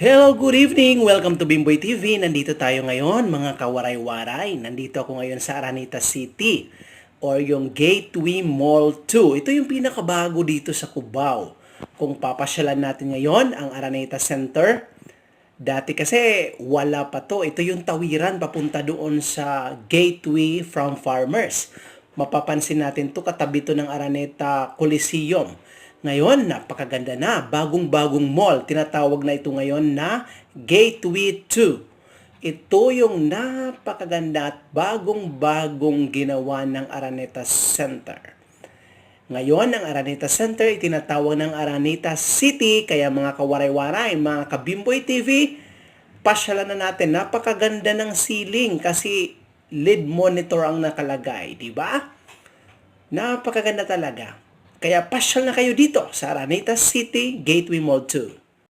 Hello, good evening! Welcome to Bimboy TV. Nandito tayo ngayon, mga kawaray-waray. Nandito ako ngayon sa Araneta City or yung Gateway Mall 2. Ito yung pinakabago dito sa Cubao. Kung papasyalan natin ngayon ang Araneta Center, dati kasi wala pa to. Ito yung tawiran papunta doon sa Gateway from Farmers. Mapapansin natin to katabi to ng Araneta Coliseum. Ngayon, napakaganda na. Bagong-bagong mall. Tinatawag na ito ngayon na Gateway 2. Ito yung napakaganda at bagong-bagong ginawa ng Araneta Center. Ngayon, ang Araneta Center itinatawag ng Araneta City. Kaya mga kawaray-waray, mga kabimboy TV, pasyalan na natin. Napakaganda ng ceiling kasi LED monitor ang nakalagay, di ba? Napakaganda talaga. Kaya pasyal na kayo dito sa Araneta City Gateway Mall 2.